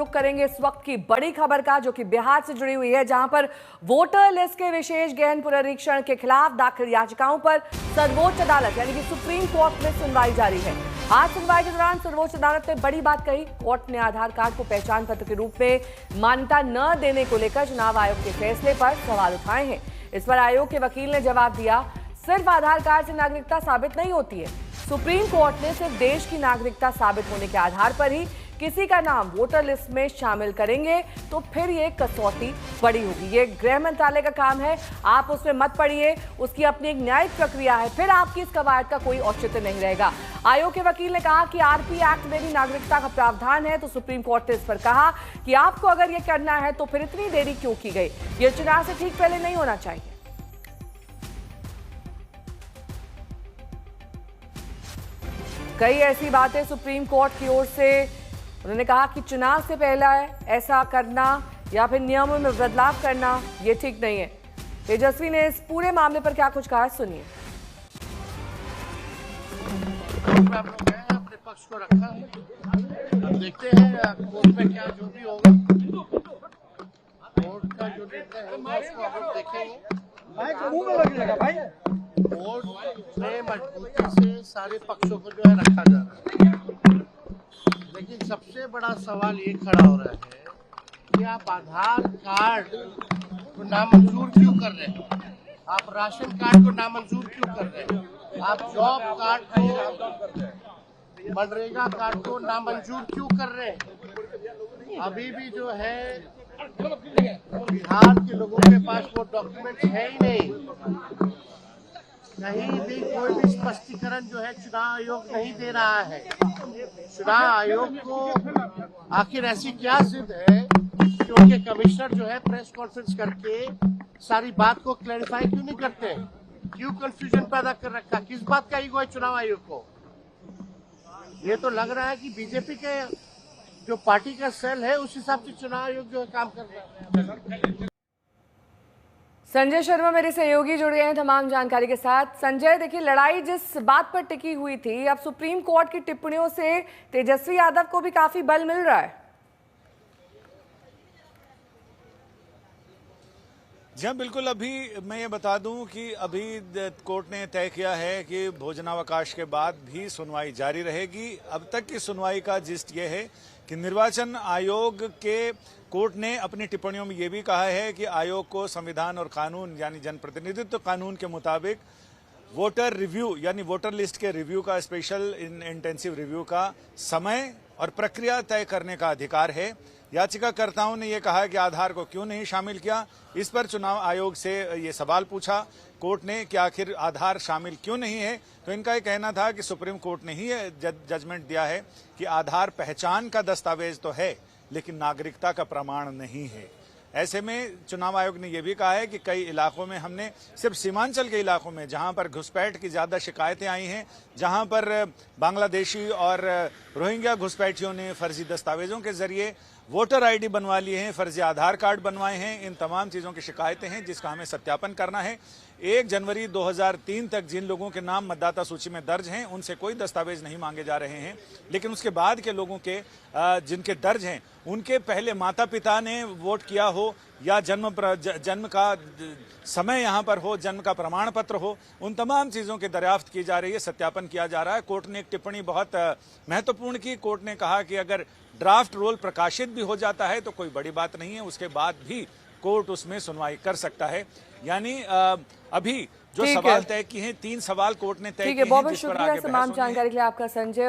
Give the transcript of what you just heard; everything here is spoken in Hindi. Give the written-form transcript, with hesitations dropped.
रुख करेंगे इस वक्त की बड़ी खबर का, जो कि बिहार से जुड़ी हुई है, जहां पर वोटर लिस्ट के विशेष गहन पुनरीक्षण के खिलाफ दाखिल याचिकाओं पर सर्वोच्च अदालत यानी कि सुप्रीम कोर्ट में सुनवाई जारी है। आज सुनवाई के दौरान सर्वोच्च अदालत ने बड़ी बात कही। कोर्ट ने आधार कार्ड को पहचान पत्र के रूप में मान्यता न देने को लेकर चुनाव आयोग के फैसले पर सवाल उठाए हैं। इस पर आयोग के वकील ने जवाब दिया, सिर्फ आधार कार्ड से नागरिकता साबित नहीं होती है। सुप्रीम कोर्ट ने सिर्फ देश की नागरिकता साबित होने के आधार पर ही किसी का नाम वोटर लिस्ट में शामिल करेंगे तो फिर ये कसौटी बड़ी होगी। ये गृह मंत्रालय का काम है, आप उसमें मत पड़िए, उसकी अपनी एक न्यायिक प्रक्रिया है, फिर आपकी इस कवायद का कोई औचित्य नहीं रहेगा। आयोग के वकील ने कहा कि आरपी एक्ट में भी नागरिकता का प्रावधान है, तो सुप्रीम कोर्ट ने इस पर कहा कि आपको अगर ये करना है तो फिर इतनी देरी क्यों की गई, ये चुनाव से ठीक पहले नहीं होना चाहिए। कई ऐसी बातें सुप्रीम कोर्ट की ओर से उन्होंने कहा कि चुनाव से पहले ऐसा करना या फिर नियमों में बदलाव करना ये ठीक नहीं है। तेजस्वी ने इस पूरे मामले पर क्या कुछ कहा, सुनिए। अपने पक्ष को रखा है, अब देखते हैं कोर्ट में क्या जो भी होगा, कोर्ट का जो निर्णय होगा उसको हम देखेंगे। कोर्ट में मजबूती से सारे पक्षों को जो है रखा जा रहा है, लेकिन सबसे बड़ा सवाल ये खड़ा हो रहा है कि आप आधार कार्ड को नामंजूर क्यों कर रहे हैं, आप राशन कार्ड को नामंजूर क्यों कर रहे हैं, आप जॉब कार्ड को, मनरेगा कार्ड को नामंजूर क्यों कर रहे हैं। अभी भी जो है बिहार के लोगों के पास वो डॉक्यूमेंट है ही नहीं, कहीं भी कोई भी स्पष्टीकरण जो है चुनाव आयोग नहीं दे रहा है। चुनाव आयोग को आखिर ऐसी क्या जिद है कि उनके कमिश्नर जो है प्रेस कॉन्फ्रेंस करके सारी बात को क्लैरिफाई क्यों नहीं करते हैं, क्यों कंफ्यूजन पैदा कर रखा, किस बात का ईगो है चुनाव आयोग को। ये तो लग रहा है कि बीजेपी के जो पार्टी का सेल है उस हिसाब से चुनाव आयोग जो है काम कर रहा है। संजय शर्मा मेरे सहयोगी जुड़ गए हैं तमाम जानकारी के साथ। संजय, देखिए, लड़ाई जिस बात पर टिकी हुई थी, अब सुप्रीम कोर्ट की टिप्पणियों से तेजस्वी यादव को भी काफी बल मिल रहा है। जी हाँ, बिल्कुल। अभी मैं ये बता दूं कि अभी कोर्ट ने तय किया है कि भोजनावकाश के बाद भी सुनवाई जारी रहेगी। अब तक की सुनवाई का जिस्ट ये है कि निर्वाचन आयोग के कोर्ट ने अपनी टिप्पणियों में ये भी कहा है कि आयोग को संविधान और कानून यानी जनप्रतिनिधित्व कानून के मुताबिक वोटर रिव्यू यानी वोटर लिस्ट के रिव्यू का, स्पेशल इंटेंसिव रिव्यू का समय और प्रक्रिया तय करने का अधिकार है। याचिकाकर्ताओं ने यह कहा कि आधार को क्यों नहीं शामिल किया। इस पर चुनाव आयोग से ये सवाल पूछा कोर्ट ने कि आखिर आधार शामिल क्यों नहीं है, तो इनका ये कहना था कि सुप्रीम कोर्ट ने ही जजमेंट दिया है कि आधार पहचान का दस्तावेज तो है लेकिन नागरिकता का प्रमाण नहीं है। ऐसे में चुनाव आयोग ने यह भी कहा है कि कई इलाकों में हमने, सिर्फ सीमांचल के इलाकों में जहां पर घुसपैठ की ज्यादा शिकायतें आई हैं, जहां पर बांग्लादेशी और रोहिंग्या घुसपैठियों ने फर्जी दस्तावेजों के जरिए वोटर आईडी बनवा लिए हैं, फर्जी आधार कार्ड बनवाए हैं, इन तमाम चीजों की शिकायतें हैं जिसका हमें सत्यापन करना है। 1 जनवरी 2003 तक जिन लोगों के नाम मतदाता सूची में दर्ज हैं उनसे कोई दस्तावेज नहीं मांगे जा रहे हैं, लेकिन उसके बाद के लोगों के जिनके दर्ज हैं उनके पहले माता पिता ने वोट किया हो या जन्म का समय यहां पर हो, जन्म का प्रमाण पत्र हो, उन तमाम चीजों की दरियाफ्त की जा रही है, सत्यापन किया जा रहा है। कोर्ट ने एक टिप्पणी बहुत महत्वपूर्ण की। कोर्ट ने कहा कि अगर ड्राफ्ट रोल प्रकाशित भी हो जाता है तो कोई बड़ी बात नहीं है, उसके बाद भी कोर्ट उसमें सुनवाई कर सकता है। यानी अभी जो सवाल तय किए हैं, 3 सवाल कोर्ट ने तय किए हैं। बहुत शुक्रिया तमाम जानकारी के लिए आपका संजय।